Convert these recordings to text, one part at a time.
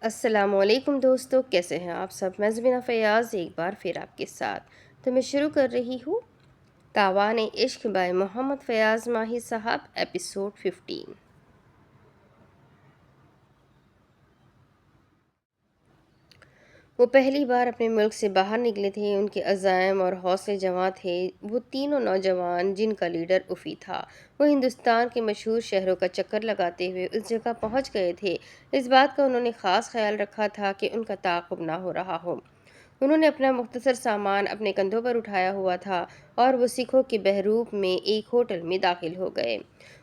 السلام علیکم دوستو، کیسے ہیں آپ سب؟ میں زبینہ فیاض ایک بار پھر آپ کے ساتھ تو میں شروع کر رہی ہوں تاوان عشق بائے محمد فیاض ماہی صاحب، ایپیسوڈ 15۔ وہ پہلی بار اپنے ملک سے باہر نکلے تھے۔ ان کے عزائم اور حوصلے جواں تھے۔ وہ تینوں نوجوان جن کا لیڈر افی تھا، وہ ہندوستان کے مشہور شہروں کا چکر لگاتے ہوئے اس جگہ پہنچ گئے تھے۔ اس بات کا انہوں نے خاص خیال رکھا تھا کہ ان کا تعاقب نہ ہو رہا ہو۔ انہوں نے اپنا مختصر سامان اپنے کندھوں پر اٹھایا ہوا تھا اور وہ سکھوں کے بحروپ میں ایک ہوٹل میں داخل ہو گئے۔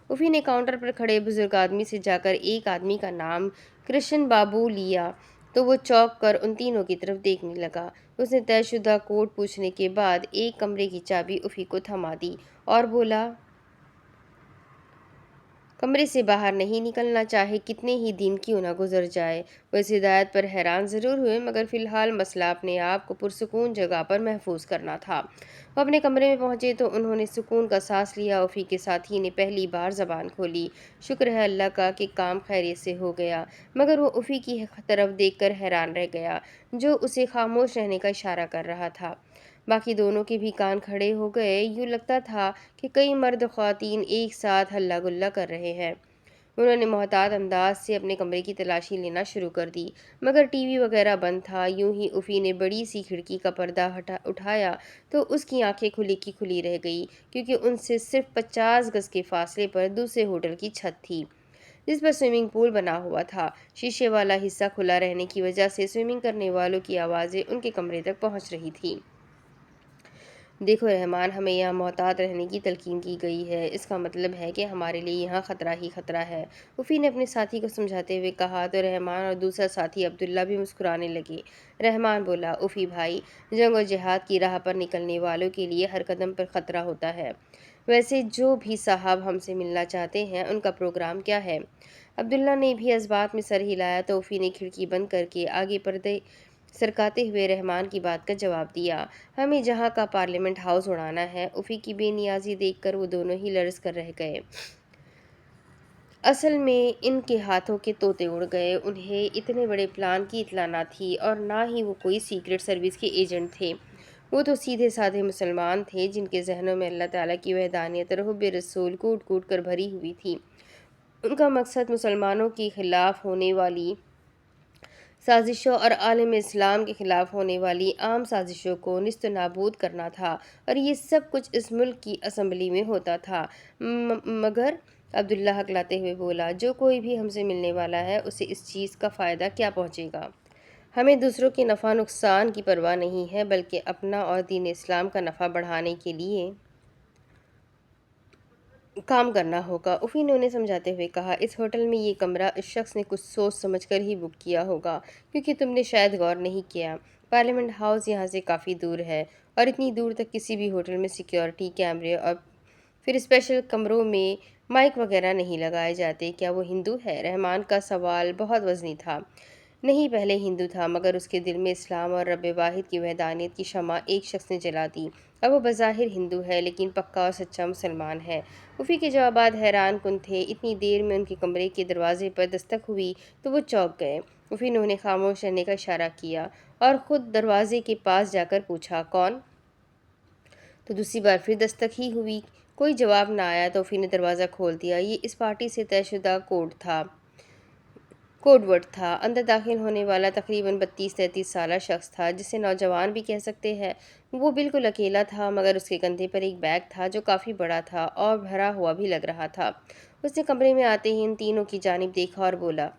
افی نے کاؤنٹر پر کھڑے بزرگ آدمی سے جا کر ایک آدمی کا نام کرشن بابو لیا تو وہ چونک کر ان تینوں کی طرف دیکھنے لگا۔ اس نے طے شدہ کوڈ پوچھنے کے بعد ایک کمرے کی چابی افی کو تھما دی اور بولا، کمرے سے باہر نہیں نکلنا، چاہے کتنے ہی دن کیوں نہ گزر جائے۔ وہ اس ہدایت پر حیران ضرور ہوئے، مگر فی الحال مسئلہ اپنے آپ کو پرسکون جگہ پر محفوظ کرنا تھا۔ وہ اپنے کمرے میں پہنچے تو انہوں نے سکون کا سانس لیا۔ افی کے ساتھی نے پہلی بار زبان کھولی، شکر ہے اللہ کا کہ کام خیریت سے ہو گیا، مگر وہ افی کی طرف دیکھ کر حیران رہ گیا، جو اسے خاموش رہنے کا اشارہ کر رہا تھا۔ باقی دونوں کے بھی کان کھڑے ہو گئے۔ یوں لگتا تھا کہ کئی مرد خواتین ایک ساتھ ہلہ گلہ کر رہے ہیں۔ انہوں نے محتاط انداز سے اپنے کمرے کی تلاشی لینا شروع کر دی، مگر ٹی وی وغیرہ بند تھا۔ یوں ہی افی نے بڑی سی کھڑکی کا پردہ اٹھایا تو اس کی آنکھیں کھلی کی کھلی رہ گئی، کیونکہ ان سے صرف 50 گز کے فاصلے پر دوسرے ہوٹل کی چھت تھی، جس پر سوئمنگ پول بنا ہوا تھا۔ شیشے والا حصہ کھلا رہنے کی وجہ سے سوئمنگ کرنے والوں کی آوازیں ان کے کمرے تک پہنچ رہی تھیں۔ دیکھو رحمان، ہمیں یہاں محتاط رہنے کی تلقین کی گئی ہے، اس کا مطلب ہے کہ ہمارے لیے یہاں خطرہ ہی خطرہ ہے، افی نے اپنے ساتھی کو سمجھاتے ہوئے کہا تو رحمان اور دوسرا ساتھی عبداللہ بھی مسکرانے لگے۔ رحمان بولا، افی بھائی، جنگ و جہاد کی راہ پر نکلنے والوں کے لیے ہر قدم پر خطرہ ہوتا ہے۔ ویسے جو بھی صاحب ہم سے ملنا چاہتے ہیں، ان کا پروگرام کیا ہے؟ عبداللہ نے بھی اس بات میں سر ہلایا تو افی نے کھڑکی بند کر کے آگے پردے سرکاتے ہوئے رحمان کی بات کا جواب دیا، ہمیں جہاں کا پارلیمنٹ ہاؤس اڑانا ہے۔ افی کی بے نیازی دیکھ کر وہ دونوں ہی لرز کر رہ گئے۔ اصل میں ان کے ہاتھوں کے طوطے اڑ گئے۔ انہیں اتنے بڑے پلان کی اطلاع نہ تھی اور نہ ہی وہ کوئی سیکرٹ سروس کے ایجنٹ تھے۔ وہ تو سیدھے سادھے مسلمان تھے جن کے ذہنوں میں اللہ تعالیٰ کی وحدانیت اور حب رسول کوٹ کوٹ کر بھری ہوئی تھی۔ ان کا مقصد مسلمانوں کے خلاف ہونے والی سازشوں اور عالم اسلام کے خلاف ہونے والی عام سازشوں کو نیست و نابود کرنا تھا، اور یہ سب کچھ اس ملک کی اسمبلی میں ہوتا تھا۔ مگر عبداللہ ہکلاتے ہوئے بولا، جو کوئی بھی ہم سے ملنے والا ہے، اسے اس چیز کا فائدہ کیا پہنچے گا؟ ہمیں دوسروں کے نفع نقصان کی پرواہ نہیں ہے، بلکہ اپنا اور دین اسلام کا نفع بڑھانے کے لیے کام کرنا ہوگا۔ افی نے انہیں سمجھاتے ہوئے کہا، اس ہوٹل میں یہ کمرہ اس شخص نے کچھ سوچ سمجھ کر ہی بک کیا ہوگا، کیونکہ تم نے شاید غور نہیں کیا، پارلیمنٹ ہاؤس یہاں سے کافی دور ہے، اور اتنی دور تک کسی بھی ہوٹل میں سیکیورٹی کیمرے اور پھر اسپیشل کمروں میں مائک وغیرہ نہیں لگائے جاتے۔ کیا وہ ہندو ہے؟ رحمان کا سوال بہت وزنی تھا۔ نہیں، پہلے ہندو تھا، مگر اس کے دل میں اسلام اور رب واحد کی وحدانیت کی شمع ایک شخص نے جلا دی۔ اب وہ بظاہر ہندو ہے، لیکن پکا اور سچا مسلمان ہے۔ افی کے جوابات حیران کن تھے۔ اتنی دیر میں ان کے کمرے کے دروازے پر دستک ہوئی تو وہ چونک گئے۔ افی نے انہیں خاموش رہنے کا اشارہ کیا اور خود دروازے کے پاس جا کر پوچھا، کون؟ تو دوسری بار پھر دستک ہی ہوئی۔ کوئی جواب نہ آیا تو افی نے دروازہ کھول دیا۔ یہ اس پارٹی سے طے شدہ کوڈ ورڈ تھا۔ اندر داخل ہونے والا تقریباً 32-33 سالہ شخص تھا، جسے نوجوان بھی کہہ سکتے ہیں۔ وہ بالکل اکیلا تھا، مگر اس کے کندھے پر ایک بیگ تھا جو کافی بڑا تھا اور بھرا ہوا بھی لگ رہا تھا۔ اس نے کمرے میں آتے ہی ان تینوں کی جانب دیکھا اور بولا،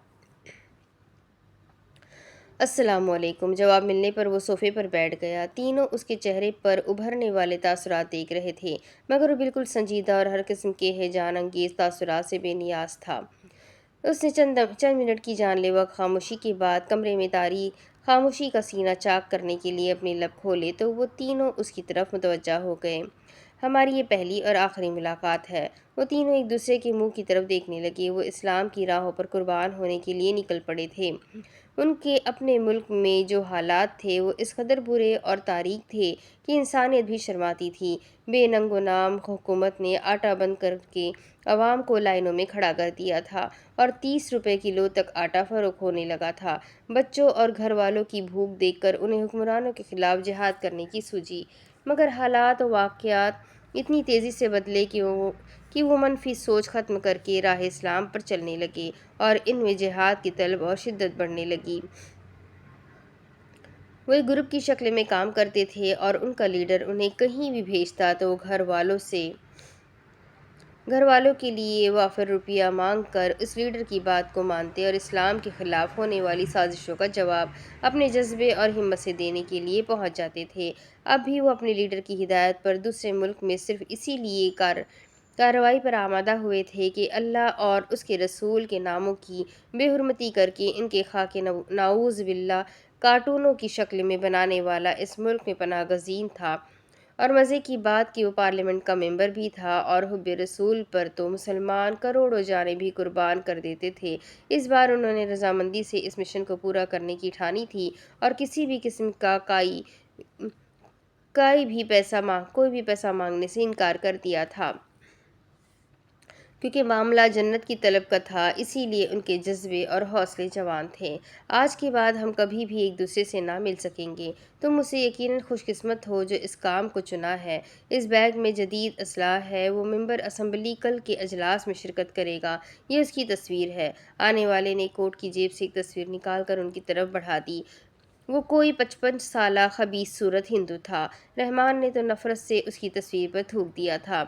السلام علیکم۔ جواب ملنے پر وہ صوفے پر بیٹھ گیا۔ تینوں اس کے چہرے پر ابھرنے والے تاثرات دیکھ رہے تھے، مگر وہ بالکل سنجیدہ اور ہر قسم کے ہیجان انگیز تاثرات سے بے نیاز تھا۔ اس نے چند منٹ کی جان لیوا خاموشی کے بعد کمرے میں تاریک خاموشی کا سینہ چاک کرنے کے لیے اپنے لب کھولے تو وہ تینوں اس کی طرف متوجہ ہو گئے۔ ہماری یہ پہلی اور آخری ملاقات ہے۔ وہ تینوں ایک دوسرے کے منہ کی طرف دیکھنے لگے۔ وہ اسلام کی راہوں پر قربان ہونے کے لیے نکل پڑے تھے۔ ان کے اپنے ملک میں جو حالات تھے وہ اس قدر برے اور تاریک تھے کہ انسانیت بھی شرماتی تھی۔ بے ننگ و نام حکومت نے آٹا بند کر کے عوام کو لائنوں میں کھڑا کر دیا تھا اور 30 روپے کلو تک آٹا فروخت ہونے لگا تھا۔ بچوں اور گھر والوں کی بھوک دیکھ کر انہیں حکمرانوں کے خلاف جہاد کرنے کی سوجی، مگر حالات و واقعات اتنی تیزی سے بدلے کہ وہ منفی سوچ ختم کر کے راہ اسلام پر چلنے لگے اور ان میں جہاد کی طلب اور شدت بڑھنے لگی۔ وہ ایک گروپ کی شکل میں کام کرتے تھے اور ان کا لیڈر انہیں کہیں بھی بھیجتا تو وہ گھر والوں کے لیے وافر روپیہ مانگ کر اس لیڈر کی بات کو مانتے اور اسلام کے خلاف ہونے والی سازشوں کا جواب اپنے جذبے اور ہمت سے دینے کے لیے پہنچ جاتے تھے۔ اب بھی وہ اپنے لیڈر کی ہدایت پر دوسرے ملک میں صرف اسی لیے کارروائی پر آمادہ ہوئے تھے کہ اللہ اور اس کے رسول کے ناموں کی بے حرمتی کر کے ان کے خاکے نعوذ باللہ کارٹونوں کی شکل میں بنانے والا اس ملک میں پناہ گزین تھا۔ اور مزے کی بات کہ وہ پارلیمنٹ کا ممبر بھی تھا اور حب رسول پر تو مسلمان کروڑوں جانیں بھی قربان کر دیتے تھے۔ اس بار انہوں نے رضامندی سے اس مشن کو پورا کرنے کی ٹھانی تھی اور کسی بھی قسم کا کوئی بھی پیسہ مانگنے سے انکار کر دیا تھا۔ کیونکہ معاملہ جنت کی طلب کا تھا، اسی لیے ان کے جذبے اور حوصلے جوان تھے۔ آج کے بعد ہم کبھی بھی ایک دوسرے سے نہ مل سکیں گے۔ تم مجھ سے یقیناً خوش قسمت ہو جو اس کام کو چنا ہے۔ اس بیگ میں جدید اسلحہ ہے۔ وہ ممبر اسمبلی کل کے اجلاس میں شرکت کرے گا۔ یہ اس کی تصویر ہے۔ آنے والے نے کوٹ کی جیب سے ایک تصویر نکال کر ان کی طرف بڑھا دی۔ وہ کوئی 55 سالہ خبیث صورت ہندو تھا۔ رحمان نے تو نفرت سے اس کی تصویر پر تھوک دیا تھا۔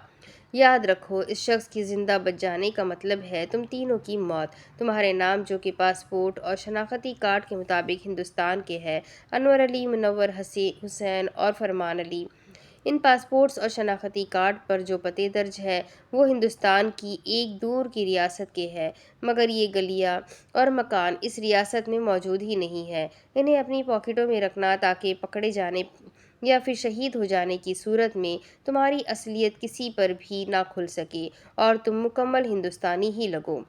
یاد رکھو، اس شخص کے زندہ بچ جانے کا مطلب ہے تم تینوں کی موت۔ تمہارے نام جو کہ پاسپورٹ اور شناختی کارڈ کے مطابق ہندوستان کے ہے، انور علی، منور حسین اور فرمان علی۔ ان پاسپورٹس اور شناختی کارڈ پر جو پتے درج ہے وہ ہندوستان کی ایک دور کی ریاست کے ہے، مگر یہ گلیاں اور مکان اس ریاست میں موجود ہی نہیں ہے۔ انہیں اپنی پاکٹوں میں رکھنا تاکہ پکڑے جانے یا پھر شہید ہو جانے کی صورت میں تمہاری اصلیت کسی پر بھی نہ کھل سکے اور تم مکمل ہندوستانی ہی لگو۔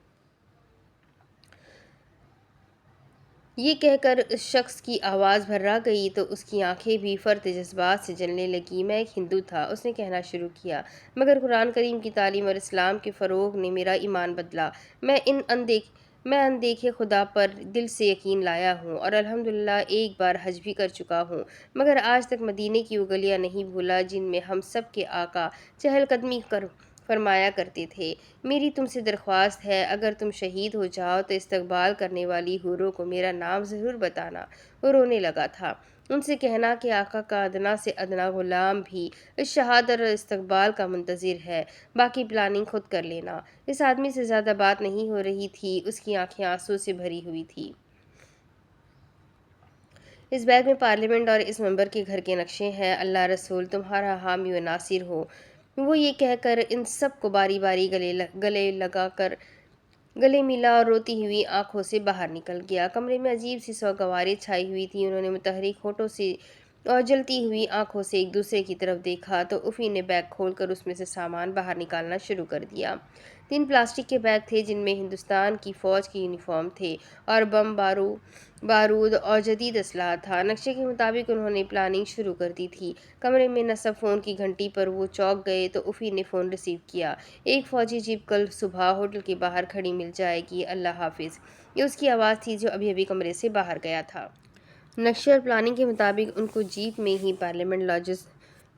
یہ کہہ کر اس شخص کی آواز بھرا گئی تو اس کی آنکھیں بھی فرط جذبات سے جلنے لگیں۔ میں ایک ہندو تھا، اس نے کہنا شروع کیا، مگر قرآن کریم کی تعلیم اور اسلام کے فروغ نے میرا ایمان بدلا۔ میں اندیکھے خدا پر دل سے یقین لایا ہوں اور الحمدللہ ایک بار حج بھی کر چکا ہوں، مگر آج تک مدینے کی وہ گلیاں نہیں بھولا جن میں ہم سب کے آقا چہل قدمی فرمایا کرتے تھے۔ میری تم سے درخواست ہے، اگر تم شہید ہو جاؤ تو استقبال کرنے والی حوروں کو میرا نام ضرور بتانا۔ وہ رونے لگا تھا۔ ان سے کہنا کہ آقا کا ادنا سے ادنا غلام بھی اس شہادت اور استقبال کا منتظر ہے، باقی پلاننگ خود کر لینا۔ اس آدمی سے زیادہ بات نہیں ہو رہی تھی، اس کی آنکھیں آنسو سے بھری ہوئی تھیں۔ اس بیگ میں پارلیمنٹ اور اس ممبر کے گھر کے نقشے ہیں۔ اللہ رسول تمہارا حامی و ناصر ہو۔ وہ یہ کہہ کر ان سب کو باری باری گلے ملا اور روتی ہوئی آنکھوں سے باہر نکل گیا۔ کمرے میں عجیب سی سوگواری چھائی ہوئی تھی۔ انہوں نے متحرک ہونٹوں سے اور جلتی ہوئی آنکھوں سے ایک دوسرے کی طرف دیکھا تو افی نے بیگ کھول کر اس میں سے سامان باہر نکالنا شروع کر دیا۔ 3 پلاسٹک کے بیگ تھے جن میں ہندوستان کی فوج کے یونیفارم تھے اور بم بارود اور جدید اسلحہ تھا۔ نقشے کے مطابق انہوں نے پلاننگ شروع کر دی تھی۔ کمرے میں نصب فون کی گھنٹی پر وہ چونک گئے تو افی نے فون ریسیو کیا۔ ایک فوجی جیپ کل صبح ہوٹل کے باہر کھڑی مل جائے گی، اللہ حافظ۔ یہ اس کی آواز تھی جو ابھی ابھی کمرے سے باہر گیا تھا۔ نقشے اور پلاننگ کے مطابق ان کو جیپ میں ہی پارلیمنٹ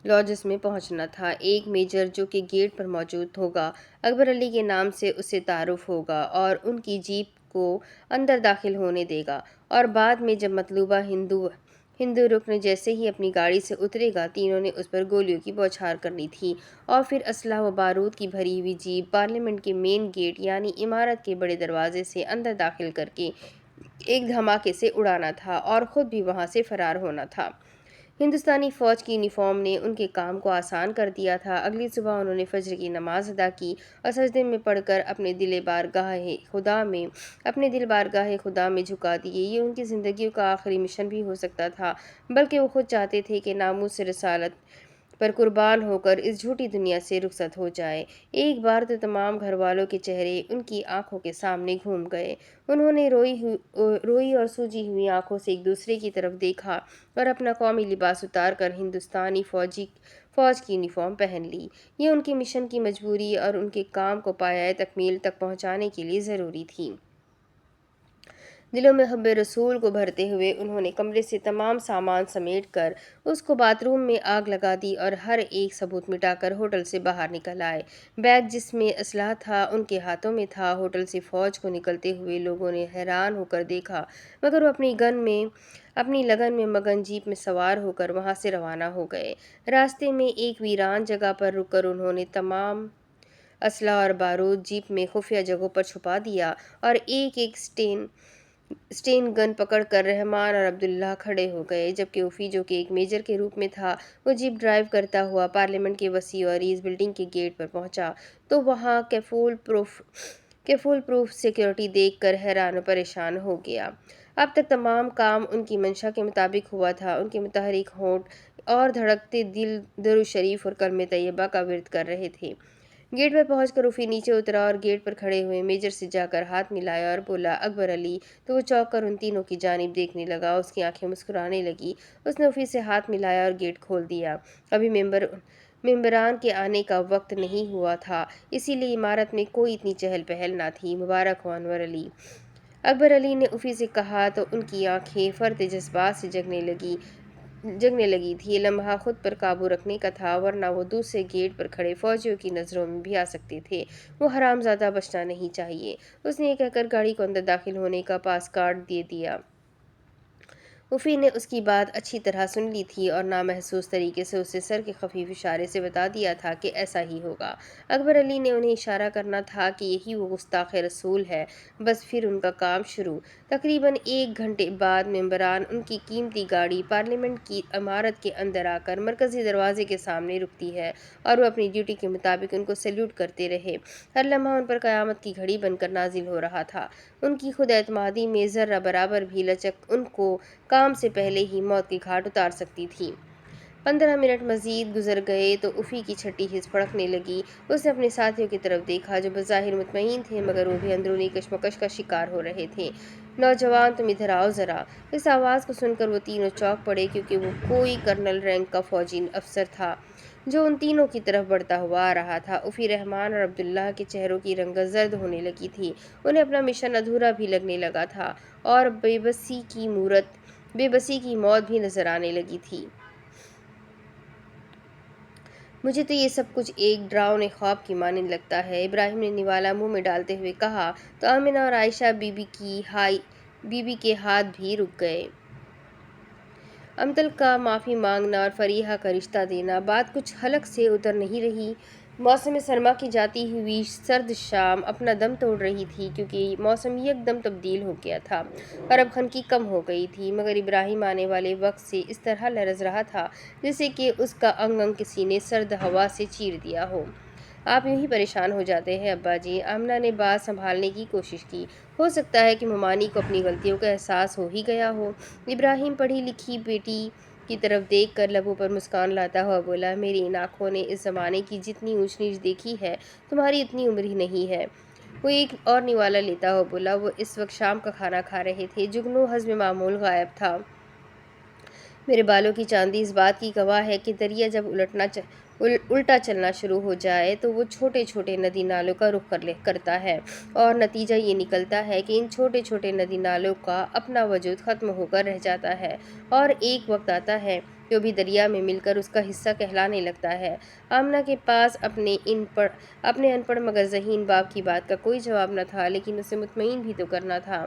لاجز میں پہنچنا تھا۔ ایک میجر جو کہ گیٹ پر موجود ہوگا، اکبر علی کے نام سے اس سے تعارف ہوگا اور ان کی جیپ کو اندر داخل ہونے دے گا، اور بعد میں جب مطلوبہ ہندو رکن جیسے ہی اپنی گاڑی سے اترے گا تینوں نے اس پر گولیوں کی بوچھار کرنی تھی اور پھر اسلحہ و بارود کی بھری ہوئی جیپ پارلیمنٹ کے مین گیٹ یعنی عمارت کے بڑے دروازے سے اندر داخل کر کے ایک دھماکے سے اڑانا تھا اور خود بھی وہاں سے فرار ہونا تھا۔ ہندوستانی فوج کی یونیفارم نے ان کے کام کو آسان کر دیا تھا۔ اگلی صبح انہوں نے فجر کی نماز ادا کی اور سجدے میں پڑھ کر اپنے دل بارگاہ خدا میں جھکا دیے۔ یہ ان کی زندگیوں کا آخری مشن بھی ہو سکتا تھا، بلکہ وہ خود چاہتے تھے کہ ناموس رسالت پر قربان ہو کر اس جھوٹی دنیا سے رخصت ہو جائے۔ ایک بار تو تمام گھر والوں کے چہرے ان کی آنکھوں کے سامنے گھوم گئے۔ انہوں نے روئی اور سوجی ہوئی آنکھوں سے ایک دوسرے کی طرف دیکھا اور اپنا قومی لباس اتار کر ہندوستانی فوج کی یونیفارم پہن لی۔ یہ ان کے مشن کی مجبوری اور ان کے کام کو پایۂ تکمیل تک پہنچانے کے لیے ضروری تھی۔ دلوں میں حب رسول کو بھرتے ہوئے انہوں نے کمرے سے تمام سامان سمیٹ کر اس کو باتھ روم میں آگ لگا دی اور ہر ایک ثبوت مٹا کر ہوٹل سے باہر نکل آئے۔ بیگ جس میں اسلحہ تھا ان کے ہاتھوں میں تھا۔ ہوٹل سے فوج کو نکلتے ہوئے لوگوں نے حیران ہو کر دیکھا، مگر وہ اپنی لگن میں مگن جیپ میں سوار ہو کر وہاں سے روانہ ہو گئے۔ راستے میں ایک ویران جگہ پر رک کر انہوں نے تمام اسلحہ اور بارود جیپ میں خفیہ جگہوں پر چھپا دیا اور ایک ایک اسٹین گن پکڑ کر رحمان اور عبداللہ کھڑے ہو گئے، جبکہ افی جو کہ ایک میجر کے روپ میں تھا، وہ جیپ ڈرائیو کرتا ہوا پارلیمنٹ کے وسیع و عریض بلڈنگ کے گیٹ پر پہنچا تو وہاں کیفول پروف سیکیورٹی دیکھ کر حیران و پریشان ہو گیا۔ اب تک تمام کام ان کی منشا کے مطابق ہوا تھا۔ ان کے متحرک ہونٹ اور دھڑکتے دل درود شریف اور کلمہ طیبہ کا ورد کر رہے تھے۔ گیٹ پر پہنچ کر افی نیچے اترا اور گیٹ پر کھڑے ہوئے میجر سے جا کر ہاتھ ملایا اور بولا، اکبر علی! تو وہ چونک کر ان تینوں کی جانب دیکھنے لگا۔ اس کی آنکھیں مسکرانے لگیں۔ اس نے افی سے ہاتھ ملایا اور گیٹ کھول دیا۔ ابھی ممبران کے آنے کا وقت نہیں ہوا تھا، اسی لیے عمارت میں کوئی اتنی چہل پہل نہ تھی۔ مبارک ہو انور علی! اکبر علی نے افی سے کہا تو ان کی آنکھیں فرط جذبات سے جگنے لگی تھی۔ یہ لمحہ خود پر قابو رکھنے کا تھا، ورنہ وہ دوسرے گیٹ پر کھڑے فوجیوں کی نظروں میں بھی آ سکتے تھے۔ وہ حرامزادہ بچنا نہیں چاہیے۔ اس نے یہ کہہ کر گاڑی کو اندر داخل ہونے کا پاس کارڈ دے دیا۔ افی نے اس کی بات اچھی طرح سن لی تھی اور نامحسوس طریقے سے اسے سر کے خفیف اشارے سے بتا دیا تھا کہ ایسا ہی ہوگا۔ اکبر علی نے انہیں اشارہ کرنا تھا کہ یہی وہ گستاخ رسول ہے۔ بس پھر ان کا کام شروع۔ تقریباً 1 گھنٹے بعد ممبران ان کی قیمتی گاڑی پارلیمنٹ کی عمارت کے اندر آ کر مرکزی دروازے کے سامنے رکتی ہے اور وہ اپنی ڈیوٹی کے مطابق ان کو سیلیوٹ کرتے رہے۔ ہر لمحہ ان پر قیامت کی گھڑی بن کر نازل ہو رہا تھا۔ ان کی خود اعتمادی میں ذرہ برابر بھی لچک ان کو کام سے پہلے ہی موت کے گھاٹ اتار سکتی تھی۔ 15 منٹ مزید گزر گئے تو افی کی چھٹی حس پھڑکنے لگی۔ اس نے اپنے ساتھیوں کی طرف دیکھا جو بظاہر مطمئن تھے، مگر وہ بھی اندرونی کشمکش کا شکار ہو رہے تھے۔ نوجوان، تم ادھر آؤ ذرا! اس آواز کو سن کر وہ تینوں چونک پڑے، کیونکہ وہ کوئی کرنل رینک کا فوجی افسر تھا جو ان تینوں کی طرف بڑھتا ہوا آ رہا تھا۔ افی، رحمان اور عبداللہ کے چہروں کی رنگت زرد ہونے لگی تھی۔ انہیں اپنا مشن ادھورا بھی لگنے لگا تھا اور بے بسی کی موت بھی نظر آنے لگی تھی۔ مجھے تو یہ سب کچھ ایک ڈراؤنے خواب کی مانند لگتا ہے، ابراہیم نے نوالہ منہ میں ڈالتے ہوئے کہا تو آمنہ اور عائشہ بی بی کے ہاتھ بھی رک گئے۔ امطل کا معافی مانگنا اور فریحہ کا رشتہ دینا، بات کچھ حلق سے اتر نہیں رہی۔ موسم سرما کی جاتی ہوئی سرد شام اپنا دم توڑ رہی تھی، کیونکہ موسم یک دم تبدیل ہو گیا تھا اور اب خنکی کم ہو گئی تھی، مگر ابراہیم آنے والے وقت سے اس طرح لرز رہا تھا جیسے کہ اس کا انگ انگ کسی نے سرد ہوا سے چیر دیا ہو۔ آپ یوں ہی پریشان ہو جاتے ہیں ابا جی؟ آمنہ نے بات سنبھالنے کی کوشش کی۔ ہو سکتا ہے کہ ممانی کو اپنی غلطیوں کا احساس ہو ہی گیا ہو۔ ابراہیم پڑھی لکھی بیٹی کی طرف دیکھ کر لبوں پر مسکان لاتا ہوا بولا، میری ان آنکھوں نے اس زمانے کی جتنی اونچ نیچ دیکھی ہے، تمہاری اتنی عمر ہی نہیں ہے۔ وہ ایک اور نوالہ لیتا ہوا بولا، وہ اس وقت شام کا کھانا کھا رہے تھے۔ جگنو حسب معمول غائب تھا۔ میرے بالوں کی چاندی اس بات کی گواہ ہے کہ دریا جب الٹا چلنا شروع ہو جائے تو وہ چھوٹے چھوٹے ندی نالوں کا رخ کرتا ہے، اور نتیجہ یہ نکلتا ہے کہ ان چھوٹے چھوٹے ندی نالوں کا اپنا وجود ختم ہو کر رہ جاتا ہے، اور ایک وقت آتا ہے جو بھی دریا میں مل کر اس کا حصہ کہلانے لگتا ہے۔ آمنہ کے پاس اپنے ان پڑھ مگر ذہین باپ کی بات کا کوئی جواب نہ تھا، لیکن اسے مطمئن بھی تو کرنا تھا۔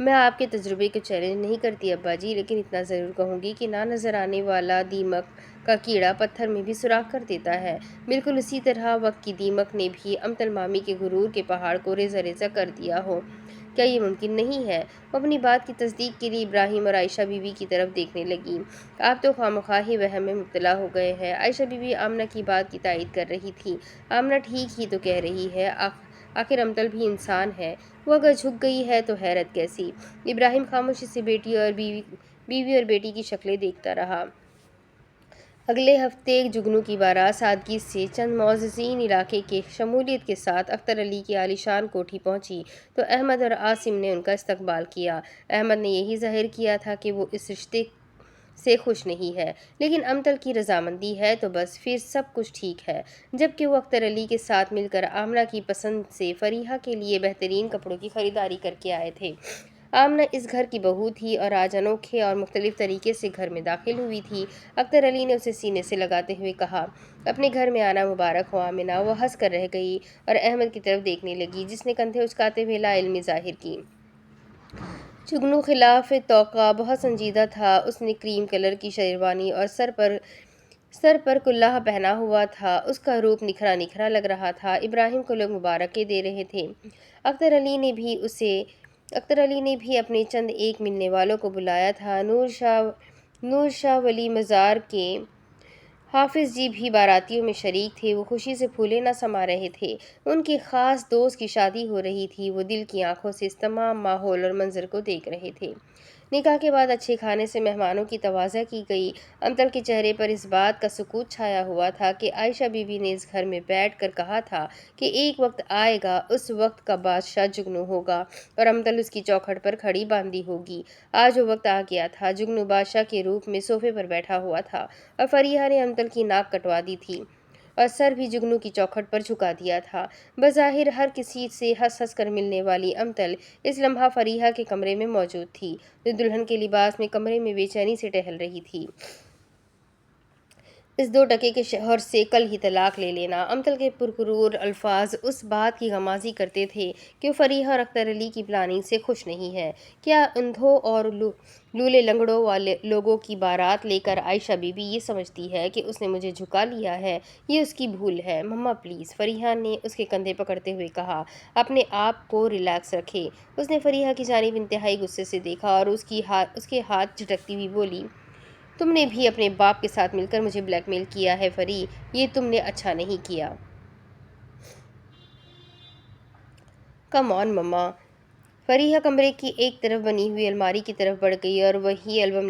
میں آپ کے تجربے کو چیلنج نہیں کرتی ابا جی، لیکن اتنا ضرور کہوں گی کہ نہ نظر آنے والا دیمک کا کیڑا پتھر میں بھی سوراخ کر دیتا ہے۔ بالکل اسی طرح وقت کی دیمک نے بھی امطل مامی کے غرور کے پہاڑ کو ریزہ ریزہ کر دیا ہو۔ کیا یہ ممکن نہیں ہے؟ وہ اپنی بات کی تصدیق کے لیے ابراہیم اور عائشہ بی بی کی طرف دیکھنے لگی۔ آپ تو خواہ ہی وہم میں مبتلا ہو گئے ہیں۔ عائشہ بی بی آمنہ کی بات کی تائید کر رہی تھی۔ آمنہ ٹھیک ہی تو کہہ رہی ہے، آخر امطل بھی انسان ہے، وہ اگر جھک گئی ہے تو حیرت کیسی؟ ابراہیم خاموشی سے بیوی اور بیٹی کی شکلیں دیکھتا رہا۔ اگلے ہفتے جگنو کی بارات سادگی سے چند معززین علاقے کے شمولیت کے ساتھ اختر علی کی عالیشان کوٹھی پہنچی تو احمد اور عاصم نے ان کا استقبال کیا۔ احمد نے یہی ظاہر کیا تھا کہ وہ اس رشتے سے خوش نہیں ہے، لیکن امتل کی رضامندی ہے تو بس پھر سب کچھ ٹھیک ہے۔ جبکہ وہ اختر علی کے ساتھ مل کر آمنہ کی پسند سے فریحہ کے لیے بہترین کپڑوں کی خریداری کر کے آئے تھے۔ آمنہ اس گھر کی بہو تھی اور آج انوکھے اور مختلف طریقے سے گھر میں داخل ہوئی تھی۔ اختر علی نے اسے سینے سے لگاتے ہوئے کہا، اپنے گھر میں آنا مبارک ہو آمنہ۔ وہ ہنس کر رہ گئی اور احمد کی طرف دیکھنے لگی، جس نے کندھے اچکاتے ہوئے لا علمی ظاہر کی۔ جگنو خلاف توقع بہت سنجیدہ تھا۔ اس نے کریم کلر کی شیروانی اور سر پر کلہ پہنا ہوا تھا۔ اس کا روپ نکھرا نکھرا لگ رہا تھا۔ ابراہیم کو لوگ مبارکیں دے رہے تھے۔ اختر علی نے بھی اپنے چند ایک ملنے والوں کو بلایا تھا۔ نور شاہ ولی مزار کے حافظ جی بھی باراتیوں میں شریک تھے۔ وہ خوشی سے پھولے نہ سما رہے تھے۔ ان کے خاص دوست کی شادی ہو رہی تھی۔ وہ دل کی آنکھوں سے اس تمام ماحول اور منظر کو دیکھ رہے تھے۔ نکاح کے بعد اچھے کھانے سے مہمانوں کی تواضع کی گئی۔ امتل کے چہرے پر اس بات کا سکوت چھایا ہوا تھا کہ عائشہ بی بی نے اس گھر میں بیٹھ کر کہا تھا کہ ایک وقت آئے گا، اس وقت کا بادشاہ جگنو ہوگا اور امتل اس کی چوکھٹ پر کھڑی باندھی ہوگی۔ آج وہ وقت آ گیا تھا۔ جگنو بادشاہ کے روپ میں صوفے پر بیٹھا ہوا تھا اور فریحہ نے امتل کی ناک کٹوا دی تھی اور سر بھی جگنو کی چوکھٹ پر جھکا دیا تھا۔ بظاہر ہر کسی سے ہنس ہنس کر ملنے والی امتل اس لمحہ فریحہ کے کمرے میں موجود تھی، جو دلہن کے لباس میں کمرے میں بے چینی سے ٹہل رہی تھی۔ اس 2 ٹکے کے شوہر سے کل ہی طلاق لے لینا۔ امتل کے پرغرور الفاظ اس بات کی غمازی کرتے تھے کہ وہ فریحہ اور اختر علی کی پلاننگ سے خوش نہیں ہے۔ کیا اندھوں اور لولے لنگڑوں والے لوگوں کی بارات لے کر عائشہ بی بی یہ سمجھتی ہے کہ اس نے مجھے جھکا لیا ہے؟ یہ اس کی بھول ہے۔ مما پلیز، فریحہ نے اس کے کندھے پکڑتے ہوئے کہا۔ اپنے آپ کو ریلیکس رکھے۔ اس نے فریحہ کی جانب انتہائی غصے سے دیکھا اور اس کے ہاتھ جھٹکتی ہوئی بولی، تم نے بھی اپنے باپ کے ساتھ مل کر مجھے بلیک میل کیا ہے فری، یہ تم نے اچھا نہیں کیا۔ کم آن مما۔ فریحہ کمرے کی ایک طرف بنی ہوئی الماری کی طرف بڑھ گئی اور وہی البم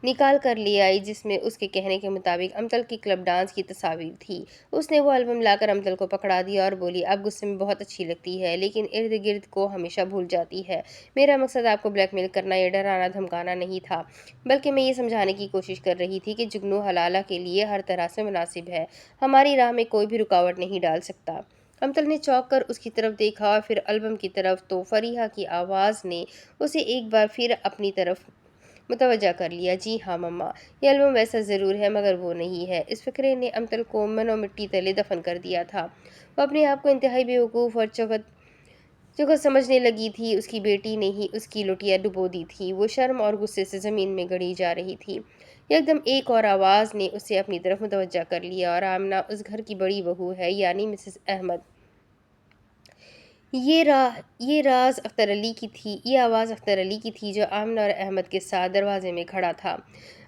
نکال کر لے آئی جس میں اس کے کہنے کے مطابق امتل کی کلب ڈانس کی تصاویر تھی۔ اس نے وہ البم لا کر امتل کو پکڑا دیا اور بولی، آپ غصے میں بہت اچھی لگتی ہے لیکن ارد گرد کو ہمیشہ بھول جاتی ہے۔ میرا مقصد آپ کو بلیک میل کرنا یا ڈرانا دھمکانا نہیں تھا، بلکہ میں یہ سمجھانے کی کوشش کر رہی تھی کہ جگنو حلالہ کے لیے ہر طرح سے مناسب ہے، ہماری راہ میں کوئی بھی رکاوٹ نہیں ڈال سکتا۔ امتل نے چونک کر اس کی طرف دیکھا اور پھر البم کی طرف، تو فریحہ کی آواز نے اسے ایک بار پھر اپنی طرف متوجہ کر لیا۔ جی ہاں مما، یہ البم ویسا ضرور ہے مگر وہ نہیں ہے۔ اس فقرے نے امتل کو من و مٹی تلے دفن کر دیا تھا۔ وہ اپنے آپ کو انتہائی بیوقوف اور چوکھا سمجھنے لگی تھی۔ اس کی بیٹی نے ہی اس کی لٹیا ڈبو دی تھی۔ وہ شرم اور غصے سے زمین میں گڑی جا رہی تھی۔ یکدم ایک اور آواز نے اسے اپنی طرف متوجہ کر لیا، اور آمنہ اس گھر کی بڑی بہو ہے، یعنی مسز احمد۔ یہ آواز اختر علی کی تھی جو آمنہ اور احمد کے ساتھ دروازے میں کھڑا تھا۔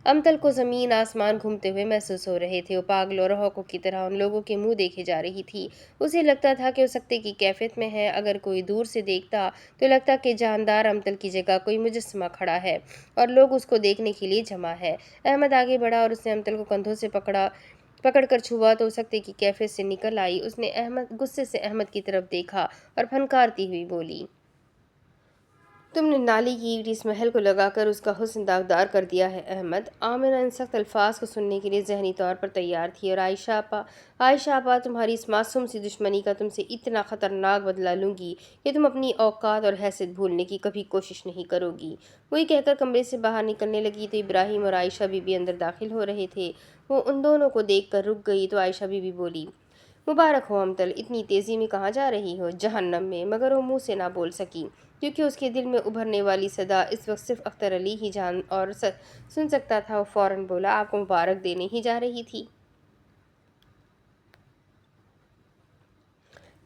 امتل کو زمین آسمان گھومتے ہوئے محسوس ہو رہے تھے۔ وہ پاگل اور احوقوں کی طرح ان لوگوں کے منہ دیکھے جا رہی تھی۔ اسے لگتا تھا کہ وہ سکتے کی کیفیت میں ہے۔ اگر کوئی دور سے دیکھتا تو لگتا کہ جاندار امتل کی جگہ کوئی مجسمہ کھڑا ہے اور لوگ اس کو دیکھنے کے لیے جمع ہے۔ احمد آگے بڑھا اور اس نے امتل کو کندھوں سے پکڑ کر چھوا تو سکتے کی کیفیت سے نکل آئی۔ اس نے غصے سے احمد کی طرف دیکھا اور پھنکارتی ہوئی بولی، تم نے نالی کی اینٹ اس محل کو لگا کر اس کا حسن داغدار کر دیا ہے احمد۔ آمنہ ان سخت الفاظ کو سننے کے لیے ذہنی طور پر تیار تھی، اور عائشہ آپا، تمہاری اس معصوم سی دشمنی کا تم سے اتنا خطرناک بدلہ لوں گی کہ تم اپنی اوقات اور حیثیت بھولنے کی کبھی کوشش نہیں کرو گی۔ وہ یہ کہہ کر کمرے سے باہر نکلنے لگی تو ابراہیم اور عائشہ بی بی اندر داخل ہو رہے تھے۔ وہ ان دونوں کو دیکھ کر رک گئی تو عائشہ بی بی بولی، مبارک ہو امتل، اتنی تیزی میں کہاں جا رہی ہو؟ جہنم میں۔ مگر وہ منہ سے نہ بول سکی، کیونکہ اس کے دل میں ابھرنے والی صدا اس وقت صرف اختر علی ہی جان اور سن سکتا تھا۔ وہ فوراً بولا، آپ کو مبارک دینے ہی جا رہی تھی؟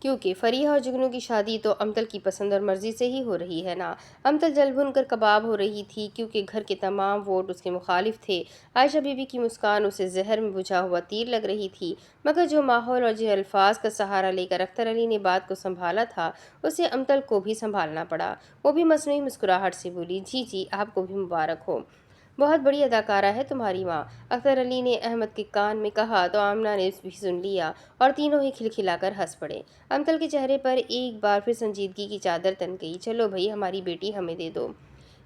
کیونکہ فریحہ اور جگنو کی شادی تو امتل کی پسند اور مرضی سے ہی ہو رہی ہے نا۔ امتل جل بھن کر کباب ہو رہی تھی کیونکہ گھر کے تمام ووٹ اس کے مخالف تھے۔ عائشہ بی بی کی مسکان اسے زہر میں بجھا ہوا تیر لگ رہی تھی، مگر جو ماحول اور جن الفاظ کا سہارا لے کر اختر علی نے بات کو سنبھالا تھا، اسے امتل کو بھی سنبھالنا پڑا۔ وہ بھی مصنوعی مسکراہٹ سے بولی، جی جی، آپ کو بھی مبارک ہو۔ بہت بڑی اداکارہ ہے تمہاری ماں، اختر علی نے احمد کے کان میں کہا تو آمنہ نے بھی سن لیا اور تینوں ہی کھلکھلا کر ہنس پڑے۔ امتل کے چہرے پر ایک بار پھر سنجیدگی کی چادر تن گئی۔ چلو بھائی، ہماری بیٹی ہمیں دے دو۔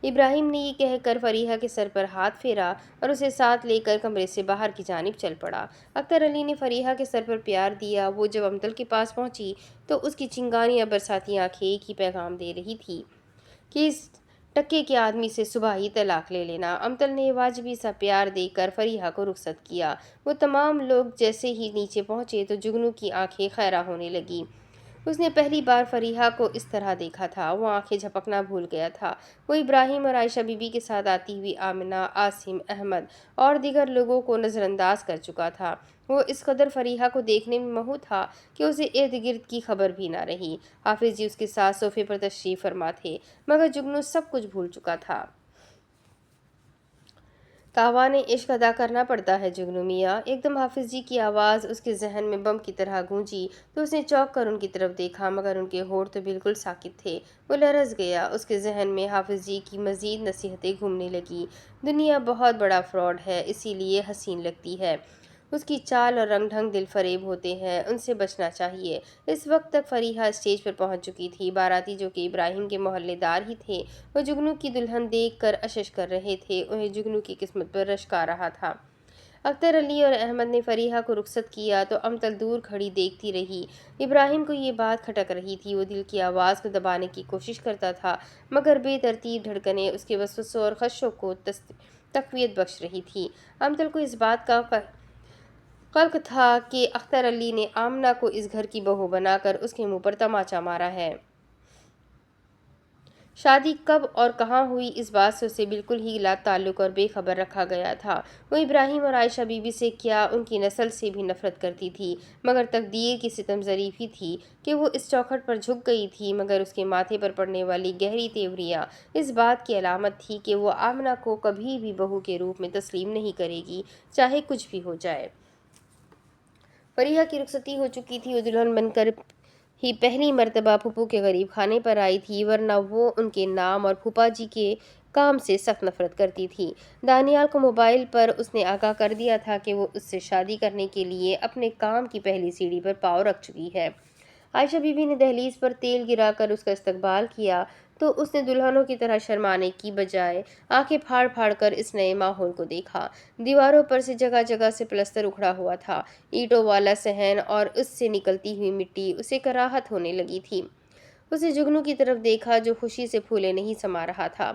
ابراہیم نے یہ کہہ کر فریحہ کے سر پر ہاتھ پھیرا اور اسے ساتھ لے کر کمرے سے باہر کی جانب چل پڑا۔ اختر علی نے فریحہ کے سر پر پیار دیا۔ وہ جب امتل کے پاس پہنچی تو اس کی چنگانیاں برساتی آنکھیں ایک ہی پیغام دے رہی تھی کہ اس ٹکے کے آدمی سے صبح ہی طلاق لے لینا۔ امتل نے واجبی سا پیار دے کر فریحہ کو رخصت کیا۔ وہ تمام لوگ جیسے ہی نیچے پہنچے تو جگنو کی آنکھیں خیرہ ہونے لگیں۔ اس نے پہلی بار فریحہ کو اس طرح دیکھا تھا۔ وہ آنکھیں جھپکنا بھول گیا تھا۔ وہ ابراہیم اور عائشہ بی بی کے ساتھ آتی ہوئی آمنہ، عاصم، احمد اور دیگر لوگوں کو نظر انداز کر چکا تھا۔ وہ اس قدر فریحہ کو دیکھنے میں مہو تھا کہ اسے ارد گرد کی خبر بھی نہ رہی۔ حافظ جی اس کے ساتھ صوفے پر تشریف فرما تھے، مگر جگنو سب کچھ بھول چکا تھا۔ تاوانِ عشق ادا کرنا پڑتا ہے جگنو میاں۔ ایک دم حافظ جی کی آواز اس کے ذہن میں بم کی طرح گونجی تو اس نے چونک کر ان کی طرف دیکھا، مگر ان کے ہونٹ تو بالکل ساکت تھے۔ وہ لرز گیا۔ اس کے ذہن میں حافظ جی کی مزید نصیحتیں گھومنے لگیں۔ دنیا بہت بڑا فراڈ ہے، اسی لیے حسین لگتی ہے۔ اس کی چال اور رنگ ڈھنگ دل فریب ہوتے ہیں، ان سے بچنا چاہیے۔ اس وقت تک فریحہ اسٹیج پر پہنچ چکی تھی۔ باراتی جو کہ ابراہیم کے محلے دار ہی تھے، وہ جگنو کی دلہن دیکھ کر اشش کر رہے تھے۔ انہیں جگنو کی قسمت پر رشک آ رہا تھا۔ اختر علی اور احمد نے فریحہ کو رخصت کیا تو امتل دور کھڑی دیکھتی رہی۔ ابراہیم کو یہ بات کھٹک رہی تھی۔ وہ دل کی آواز کو دبانے کی کوشش کرتا تھا، مگر بے ترتیب دھڑکنیں اس کے وسوسوں اور خدشوں کو تقویت بخش رہی تھی۔ امتل کو اس بات کا قلق تھا کہ اختر علی نے آمنہ کو اس گھر کی بہو بنا کر اس کے منہ پر تماچا مارا ہے۔ شادی کب اور کہاں ہوئی اس بات سے اسے بالکل ہی لا تعلق اور بے خبر رکھا گیا تھا۔ وہ ابراہیم اور عائشہ بی بی سے کیا ان کی نسل سے بھی نفرت کرتی تھی، مگر تقدیر کی ستم ظریفی تھی کہ وہ اس چوکھٹ پر جھک گئی تھی، مگر اس کے ماتھے پر پڑنے والی گہری تیوریاں اس بات کی علامت تھی کہ وہ آمنہ کو کبھی بھی بہو کے روپ میں تسلیم نہیں کرے گی، چاہے کچھ بھی ہو جائے۔ فریحہ کی رخصتی ہو چکی تھی۔ وہ دلہن بن کر ہی پہلی مرتبہ پھوپھو کے غریب خانے پر آئی تھی، ورنہ وہ ان کے نام اور پھوپھا جی کے کام سے سخت نفرت کرتی تھی۔ دانیال کو موبائل پر اس نے آگاہ کر دیا تھا کہ وہ اس سے شادی کرنے کے لیے اپنے کام کی پہلی سیڑھی پر پاؤں رکھ چکی ہے۔ عائشہ بی بی نے دہلیز پر تیل گرا کر اس کا استقبال کیا تو اس نے دلہنوں کی طرح شرمانے کی بجائے آنکھیں پھاڑ پھاڑ کر اس نئے ماحول کو دیکھا۔ دیواروں پر سے جگہ جگہ سے پلستر اکھڑا ہوا تھا۔ اینٹوں والا صحن اور اس سے نکلتی ہوئی مٹی اسے کراہت ہونے لگی تھی۔ اسے جگنو کی طرف دیکھا جو خوشی سے پھولے نہیں سما رہا تھا۔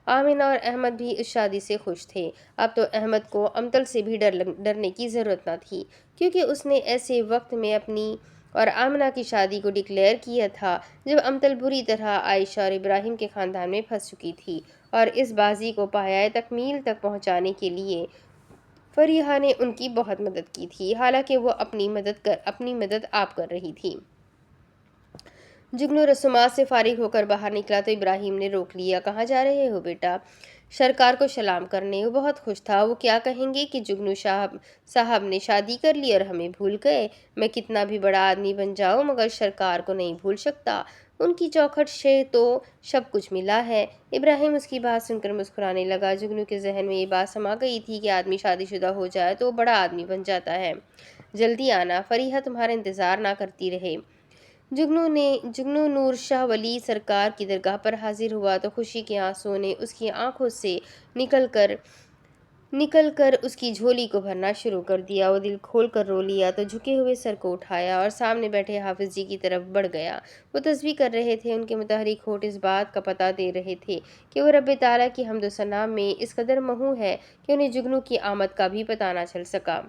آمنہ اور احمد بھی اس شادی سے خوش تھے۔ اب تو احمد کو امتل سے بھی ڈرنے کی ضرورت نہ تھی، کیونکہ اس نے ایسے وقت میں اپنی اور آمنہ کی شادی کو ڈکلیئر کیا تھا جب امتل بری طرح عائشہ اور ابراہیم کے خاندان میں پھنس چکی تھی، اور اس بازی کو پایۂ تکمیل تک پہنچانے کے لیے فریحہ نے ان کی بہت مدد کی تھی، حالانکہ وہ اپنی مدد آپ کر رہی تھی۔ جگنو رسومات سے فارغ ہو کر باہر نکلا تو ابراہیم نے روک لیا۔ کہاں جا رہے ہو بیٹا؟ سرکار کو سلام کرنے۔ وہ بہت خوش تھا۔ وہ کیا کہیں گے کہ جگنو صاحب نے شادی کر لی اور ہمیں بھول گئے۔ میں کتنا بھی بڑا آدمی بن جاؤں مگر سرکار کو نہیں بھول سکتا، ان کی چوکھٹ سے تو سب کچھ ملا ہے۔ ابراہیم اس کی بات سن کر مسکرانے لگا۔ جگنو کے ذہن میں یہ بات سما گئی تھی کہ آدمی شادی شدہ ہو جائے تو وہ بڑا آدمی بن جاتا ہے۔ جلدی آنا، فریحہ تمہارا انتظار نہ کرتی رہے۔ جگنو نور شاہ ولی سرکار کی درگاہ پر حاضر ہوا تو خوشی کے آنسوؤں نے اس کی آنکھوں سے نکل کر اس کی جھولی کو بھرنا شروع کر دیا۔ وہ دل کھول کر رو لیا تو جھکے ہوئے سر کو اٹھایا اور سامنے بیٹھے حافظ جی کی طرف بڑھ گیا۔ وہ تسبیح کر رہے تھے۔ ان کے متحرک ہونٹ اس بات کا پتہ دے رہے تھے کہ وہ رب تعالیٰ کی حمد و ثنا میں اس قدر مہو ہے کہ انہیں جگنو کی آمد کا بھی پتہ نہ چل سکا۔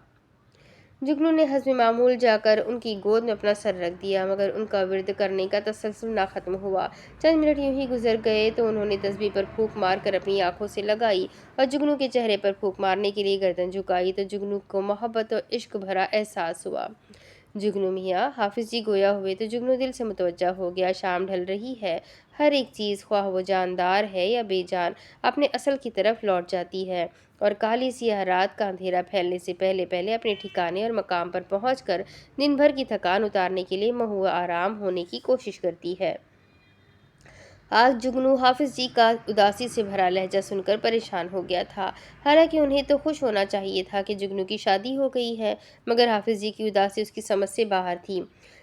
جگنو نے حسب معمول جا کر ان کی گود میں اپنا سر رکھ دیا، مگر ان کا ورد کرنے کا تسلسل نہ ختم ہوا۔ چند منٹ یوں ہی گزر گئے تو انہوں نے تسبیح پر پھونک مار کر اپنی آنکھوں سے لگائی اور جگنو کے چہرے پر پھونک مارنے کے لیے گردن جھکائی تو جگنو کو محبت اور عشق بھرا احساس ہوا۔ جگنو میاں، حافظ جی گویا ہوئے تو جگنو دل سے متوجہ ہو گیا۔ شام ڈھل رہی ہے، ہر ایک چیز خواہ وہ جاندار ہے یا بے جان اپنے اصل کی طرف لوٹ جاتی ہے اور کالی سیاہ رات کا اندھیرا پھیلنے سے پہلے اپنے ٹھکانے اور مقام پر پہنچ کر دن بھر کی تھکان اتارنے کے لیے محو آرام ہونے کی کوشش کرتی ہے۔ آج جگنو حافظ جی کا اداسی سے بھرا لہجہ سن کر پریشان ہو گیا تھا۔ حالانکہ انہیں تو خوش ہونا چاہیے تھا کہ جگنو کی شادی ہو گئی ہے، مگر حافظ جی کی اداسی اس کی سمجھ سے باہر تھی۔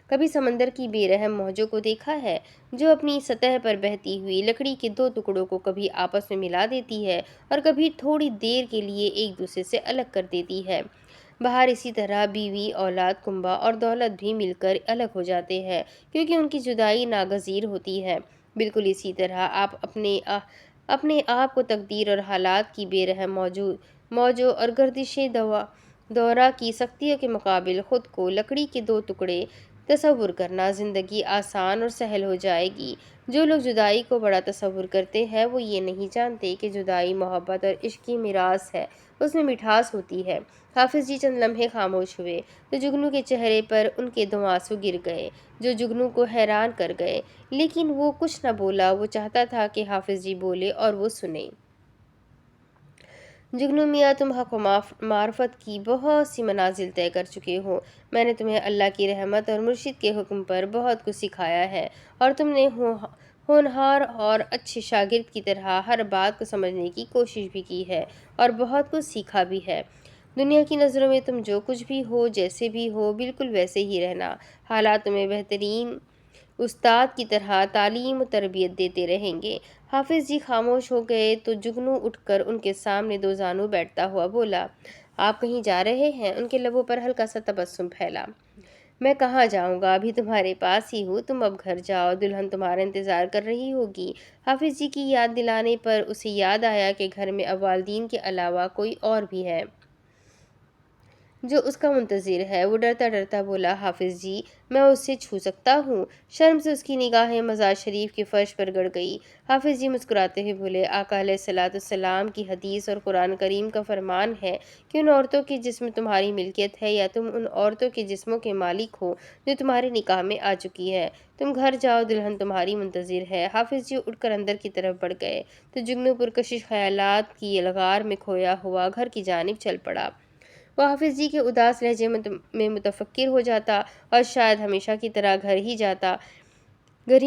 کبھی سمندر کی بے رحم موجوں کو دیکھا ہے، جو اپنی سطح پر بہتی ہوئی لکڑی کے دو ٹکڑوں کو کبھی آپس میں ملا دیتی ہے اور کبھی تھوڑی دیر کے لیے ایک دوسرے سے الگ کر دیتی ہے۔ باہر اسی طرح بیوی، اولاد، کنبہ اور دولت بھی مل کر الگ ہو جاتے ہیں، کیونکہ ان کی جدائی ناگزیر ہوتی ہے۔ بالکل اسی طرح آپ اپنے آپ کو تقدیر اور حالات کی بے رحم موجوں اور گردش دورہ کی سختیوں کے مقابل خود کو لکڑی کے دو ٹکڑے تصور کرنا، زندگی آسان اور سہل ہو جائے گی۔ جو لوگ جدائی کو بڑا تصور کرتے ہیں وہ یہ نہیں جانتے کہ جدائی محبت اور عشق کی میراث ہے، اس میں مٹھاس ہوتی ہے۔ حافظ جی چند لمحے خاموش ہوئے تو جگنو کے چہرے پر ان کے دو آنسو گر گئے، جو جگنو کو حیران کر گئے۔ لیکن وہ کچھ نہ بولا۔ وہ چاہتا تھا کہ حافظ جی بولے اور وہ سنیں۔ جگنو میاں، تم حق و معرفت کی بہت سی منازل طے کر چکے ہو۔ میں نے تمہیں اللہ کی رحمت اور مرشد کے حکم پر بہت کچھ سکھایا ہے، اور تم نے ہونہار اور اچھے شاگرد کی طرح ہر بات کو سمجھنے کی کوشش بھی کی ہے اور بہت کچھ سیکھا بھی ہے۔ دنیا کی نظروں میں تم جو کچھ بھی ہو، جیسے بھی ہو، بالکل ویسے ہی رہنا۔ حالات تمہیں بہترین استاد کی طرح تعلیم و تربیت دیتے رہیں گے۔ حافظ جی خاموش ہو گئے تو جگنو اٹھ کر ان کے سامنے دو زانو بیٹھتا ہوا بولا، آپ کہیں جا رہے ہیں؟ ان کے لبوں پر ہلکا سا تبسم پھیلا۔ میں کہاں جاؤں گا، ابھی تمہارے پاس ہی ہوں، تم اب گھر جاؤ، دلہن تمہارا انتظار کر رہی ہوگی۔ حافظ جی کی یاد دلانے پر اسے یاد آیا کہ گھر میں اب والدین کے علاوہ کوئی اور بھی ہے جو اس کا منتظر ہے۔ وہ ڈرتا ڈرتا بولا، حافظ جی، میں اسے چھو سکتا ہوں؟ شرم سے اس کی نگاہیں مزار شریف کے فرش پر گڑ گئی۔ حافظ جی مسکراتے ہوئے بولے، آقا علیہ الصلوٰۃ والسلام کی حدیث اور قرآن کریم کا فرمان ہے کہ ان عورتوں کے جسم تمہاری ملکیت ہے یا تم ان عورتوں کے جسموں کے مالک ہو جو تمہارے نکاح میں آ چکی ہے۔ تم گھر جاؤ، دلہن تمہاری منتظر ہے۔ حافظ جی اٹھ کر اندر کی طرف بڑھ گئے تو جگنو پرکشش خیالات کی یلغار میں کھویا ہوا گھر کی جانب چل پڑا۔ وہ حافظ جی کے اداس لہجے میں متفکر ہو جاتا اور شاید ہمیشہ کی طرح گھر ہی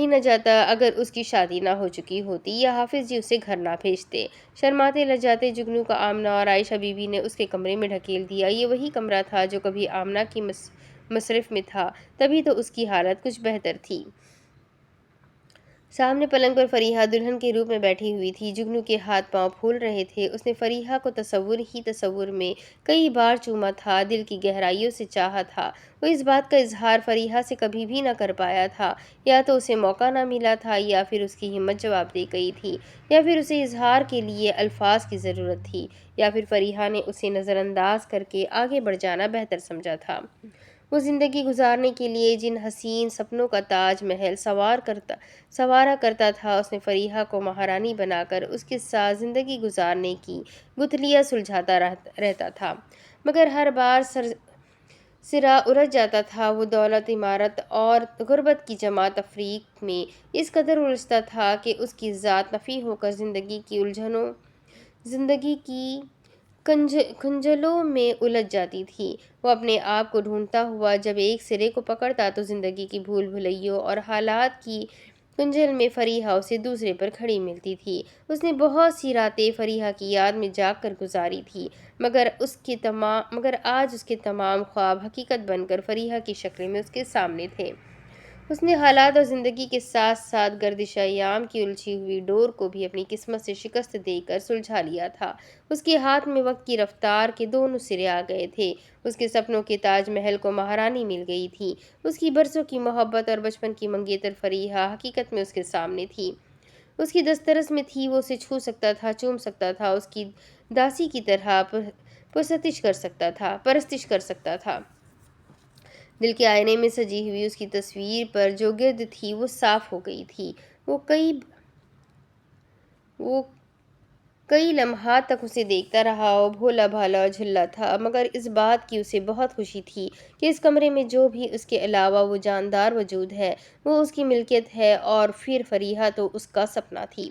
نہ جاتا اگر اس کی شادی نہ ہو چکی ہوتی یا حافظ جی اسے گھر نہ بھیجتے۔ شرماتے لجاتے جگنو کا آمنہ اور عائشہ بی بی نے اس کے کمرے میں ڈھکیل دیا۔ یہ وہی کمرہ تھا جو کبھی آمنہ کی مصرف میں تھا، تبھی تو اس کی حالت کچھ بہتر تھی۔ سامنے پلنگ پر فریحہ دلہن کے روپ میں بیٹھی ہوئی تھی۔ جگنو کے ہاتھ پاؤں پھول رہے تھے۔ اس نے فریحہ کو تصور میں کئی بار چوما تھا، دل کی گہرائیوں سے چاہا تھا۔ وہ اس بات کا اظہار فریحہ سے کبھی بھی نہ کر پایا تھا، یا تو اسے موقع نہ ملا تھا، یا پھر اس کی ہمت جواب دے گئی تھی، یا پھر اسے اظہار کے لیے الفاظ کی ضرورت تھی، یا پھر فریحہ نے اسے نظر انداز کر کے آگے بڑھ جانا بہتر سمجھا تھا۔ وہ زندگی گزارنے کے لیے جن حسین سپنوں کا تاج محل سنوارا کرتا تھا، اس نے فریحہ کو مہارانی بنا کر اس کے ساتھ زندگی گزارنے کی گتھلیاں سلجھاتا رہتا تھا، مگر ہر بار سرا الجھ جاتا تھا۔ وہ دولت، عمارت اور غربت کی جمع تفریق میں اس قدر الجھتا تھا کہ اس کی ذات نفی ہو کر زندگی کی کنجلوں میں الجھ جاتی تھی۔ وہ اپنے آپ کو ڈھونڈتا ہوا جب ایک سرے کو پکڑتا تو زندگی کی بھول بھلیوں اور حالات کی کنجل میں فریحہ اسے دوسرے پر کھڑی ملتی تھی۔ اس نے بہت سی راتیں فریحہ کی یاد میں جاگ کر گزاری تھی، مگر آج اس کے تمام خواب حقیقت بن کر فریحہ کی شکل میں اس کے سامنے تھے۔ اس نے حالات اور زندگی کے ساتھ ساتھ گردش ایام کی الجھی ہوئی ڈور کو بھی اپنی قسمت سے شکست دے کر سلجھا لیا تھا۔ اس کے ہاتھ میں وقت کی رفتار کے دونوں سرے آ گئے تھے۔ اس کے سپنوں کے تاج محل کو مہارانی مل گئی تھی۔ اس کی برسوں کی محبت اور بچپن کی منگیتر فریحہ حقیقت میں اس کے سامنے تھی، اس کی دسترس میں تھی۔ وہ اسے چھو سکتا تھا، چوم سکتا تھا، اس کی داسی کی طرح پرستش کر سکتا تھا۔ دل کے آئینے میں سجی ہوئی اس کی تصویر پر جو گرد تھی وہ صاف ہو گئی تھی۔ وہ کئی لمحات تک اسے دیکھتا رہا۔ وہ بھولا بھالا اور جھلا تھا، مگر اس بات کی اسے بہت خوشی تھی کہ اس کمرے میں جو بھی اس کے علاوہ وہ جاندار وجود ہے وہ اس کی ملکیت ہے، اور پھر فریحہ تو اس کا سپنا تھی۔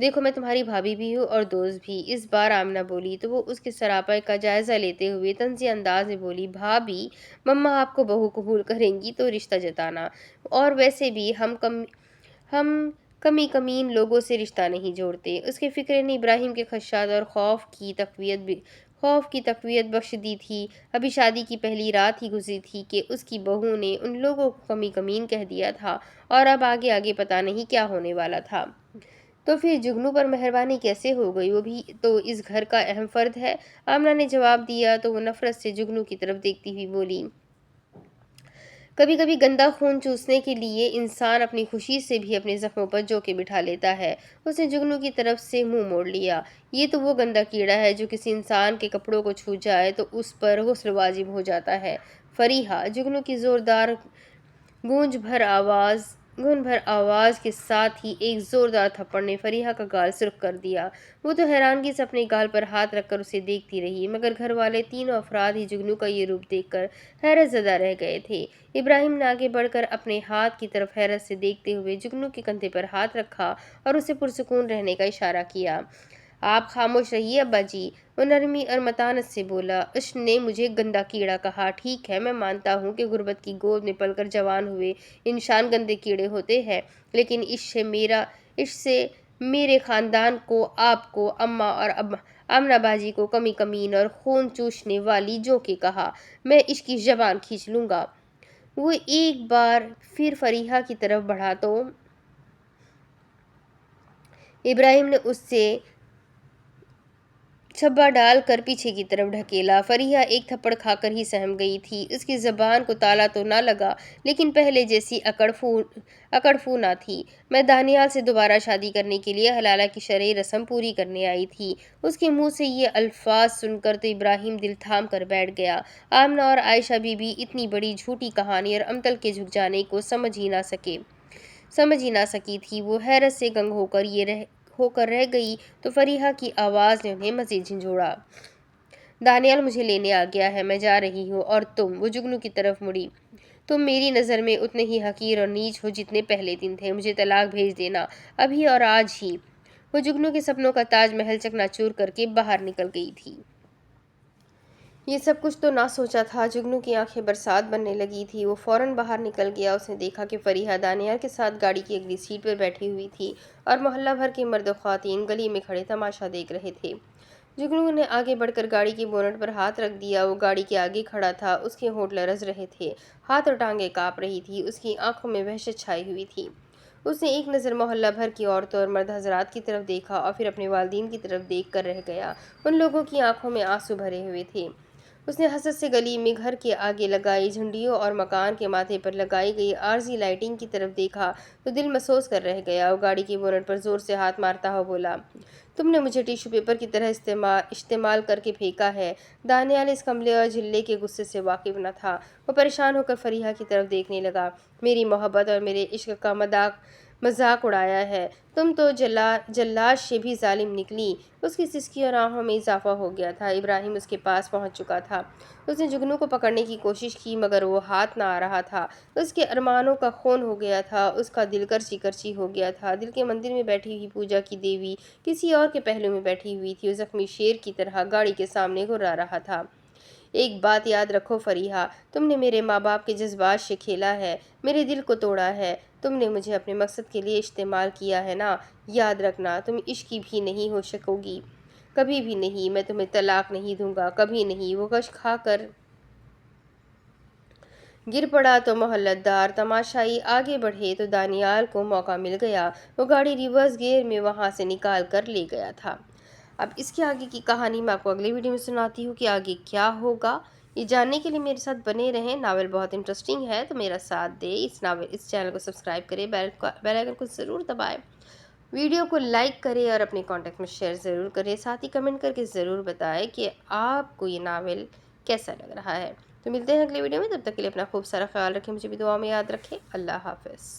دیکھو میں تمہاری بھابھی بھی ہوں اور دوست بھی۔ اس بار آمنہ بولی تو وہ اس کے سراپا کا جائزہ لیتے ہوئے طنزی انداز میں بولی، بھابھی مما آپ کو بہو قبول کریں گی تو رشتہ جتانا، اور ویسے بھی ہم کمی کمین لوگوں سے رشتہ نہیں جوڑتے۔ اس کے فکرے نے ابراہیم کے خدشات اور خوف کی تقویت بخش دی تھی۔ ابھی شادی کی پہلی رات ہی گزری تھی کہ اس کی بہو نے ان لوگوں کو کمی کمین کہہ دیا تھا، اور اب آگے آگے پتہ نہیں کیا ہونے والا تھا۔ تو پھر جگنو پر مہربانی کیسے ہو گئی؟ وہ بھی تو اس گھر کا اہم فرد ہے۔ آمنہ نے جواب دیا تو وہ نفرت سے جگنو کی طرف دیکھتی ہوئی بولی، کبھی کبھی گندا خون چوسنے کے لیے انسان اپنی خوشی سے بھی اپنے زخموں پر جوکے بٹھا لیتا ہے۔ اس نے جگنو کی طرف سے منہ موڑ لیا۔ یہ تو وہ گندا کیڑا ہے جو کسی انسان کے کپڑوں کو چھو جائے تو اس پر غسل واجب ہو جاتا ہے۔ فریحہ، جگنو کی زوردار گونج بھر آواز کے ساتھ ہی ایک زوردار تھپڑ نے فریحہ کا گال سرخ کر دیا۔ وہ تو حیرانگی سے اپنے گال پر ہاتھ رکھ کر اسے دیکھتی رہی، مگر گھر والے تینوں افراد ہی جگنو کا یہ روپ دیکھ کر حیرت زدہ رہ گئے تھے۔ ابراہیم نے آگے بڑھ کر اپنے ہاتھ کی طرف حیرت سے دیکھتے ہوئے جگنو کے کندھے پر ہاتھ رکھا اور اسے پرسکون رہنے کا اشارہ کیا۔ آپ خاموش رہیے ابا جی، وہ نرمی اور متانت سے بولا۔ اس نے مجھے گندا کیڑا کہا، ٹھیک ہے میں مانتا ہوں کہ غربت کی گود میں پل کر جوان ہوئے انسان گندے کیڑے ہوتے ہیں، لیکن اس سے میرے خاندان کو، آپ کو، اماں اور آمنہ باجی کو کمی کمین اور خون چوسنے والی جوکے کہا، میں اس کی زبان کھینچ لوں گا۔ وہ ایک بار پھر فریحہ کی طرف بڑھا تو ابراہیم نے اس سے چھبا ڈال کر پیچھے کی طرف ڈھکیلا۔ فریحہ ایک تھپڑ کھا کر ہی سہم گئی تھی۔ اس کی زبان کو تالا تو نہ لگا، لیکن پہلے جیسی اکڑ فو نہ تھی۔ میں دانیال سے دوبارہ شادی کرنے کے لیے حلالہ کی شرعی رسم پوری کرنے آئی تھی۔ اس کے منہ سے یہ الفاظ سن کر تو ابراہیم دل تھام کر بیٹھ گیا۔ آمنہ اور عائشہ بی بی اتنی بڑی جھوٹی کہانی اور امتل کے جھک جانے کو سمجھ ہی نہ سکی تھی۔ وہ حیرت سے گنگ ہو کر رہ گئی تو فریحہ کی آواز نے انہیں مزید جھنجھوڑا۔ دانیال مجھے لینے آ گیا ہے، میں جا رہی ہوں، اور تم، وہ جگنو کی طرف مڑی، تم میری نظر میں اتنے ہی حقیر اور نیچ ہو جتنے پہلے دن تھے، مجھے طلاق بھیج دینا، ابھی اور آج ہی۔ وہ جگنو کے سپنوں کا تاج محل چکنا چور کر کے باہر نکل گئی تھی۔ یہ سب کچھ تو نہ سوچا تھا۔ جگنو کی آنکھیں برسات بننے لگی تھی۔ وہ فوراً باہر نکل گیا۔ اس نے دیکھا کہ فریحہ دانیال کے ساتھ گاڑی کی اگلی سیٹ پر بیٹھی ہوئی تھی اور محلہ بھر کے مرد و خواتین گلی میں کھڑے تماشا دیکھ رہے تھے۔ جگنو نے آگے بڑھ کر گاڑی کے بونٹ پر ہاتھ رکھ دیا۔ وہ گاڑی کے آگے کھڑا تھا، اس کے ہونٹ لرز رہے تھے، ہاتھ اور ٹانگیں کانپ رہی تھی، اس کی آنکھوں میں وحشت چھائی ہوئی تھی۔ اس نے ایک نظر محلہ بھر کی عورتوں اور مرد حضرات کی طرف دیکھا اور پھر اپنے والدین کی طرف دیکھ کر رہ گیا۔ ان لوگوں کی آنکھوں میں آنسو بھرے ہوئے تھے۔ اس نے حسرت سے گلی میں گھر کے آگے لگائی جھنڈیوں اور مکان کے ماتھے پر لگائی گئی عارضی لائٹنگ کی طرف دیکھا تو دل مسوس کر رہ گیا۔ وہ گاڑی کے بونٹ پر زور سے ہاتھ مارتا ہوا بولا، تم نے مجھے ٹیشو پیپر کی طرح استعمال کر کے پھینکا ہے۔ دانیال اس کملے اور جھلے کے غصے سے واقف نہ تھا۔ وہ پریشان ہو کر فریحہ کی طرف دیکھنے لگا۔ میری محبت اور میرے عشق کا مذاق اڑایا ہے، تم تو جلاد سے بھی ظالم نکلی۔ اس کی سسکی اور آہوں میں اضافہ ہو گیا تھا۔ ابراہیم اس کے پاس پہنچ چکا تھا۔ اس نے جگنو کو پکڑنے کی کوشش کی مگر وہ ہاتھ نہ آ رہا تھا۔ اس کے ارمانوں کا خون ہو گیا تھا، اس کا دل کرچی کرچی ہو گیا تھا۔ دل کے مندر میں بیٹھی ہوئی پوجا کی دیوی کسی اور کے پہلو میں بیٹھی ہوئی تھی اور زخمی شیر کی طرح گاڑی کے سامنے گھرا رہا تھا۔ ایک بات یاد رکھو فریحہ، تم نے میرے ماں باپ کے جذبات سے کھیلا ہے، میرے دل کو توڑا ہے، تم نے مجھے اپنے مقصد کے لیے استعمال کیا ہے نا، یاد رکھنا تم عشقی بھی نہیں ہو سکو گی، کبھی بھی نہیں، میں تمہیں طلاق نہیں دوں گا، کبھی نہیں۔ وہ غش کھا کر گر پڑا تو محلت دار تماشائی آگے بڑھے تو دانیال کو موقع مل گیا۔ وہ گاڑی ریورس گیئر میں وہاں سے نکال کر لے گیا تھا۔ اب اس کے آگے کی کہانی میں آپ کو اگلی ویڈیو میں سناتی ہوں کہ آگے کیا ہوگا۔ یہ جاننے کے لیے میرے ساتھ بنے رہیں۔ ناول بہت انٹرسٹنگ ہے تو میرا ساتھ دے، اس چینل کو سبسکرائب کریں، بیل آئیکن کو ضرور دبائیں، ویڈیو کو لائک کریں اور اپنے کانٹیکٹ میں شیئر ضرور کریں، ساتھ ہی کمنٹ کر کے ضرور بتائیں کہ آپ کو یہ ناول کیسا لگ رہا ہے۔ تو ملتے ہیں اگلی ویڈیو میں، تب تک کے لیے اپنا خوب سارا خیال رکھیں، مجھے بھی دعا میں یاد رکھیں۔ اللہ حافظ۔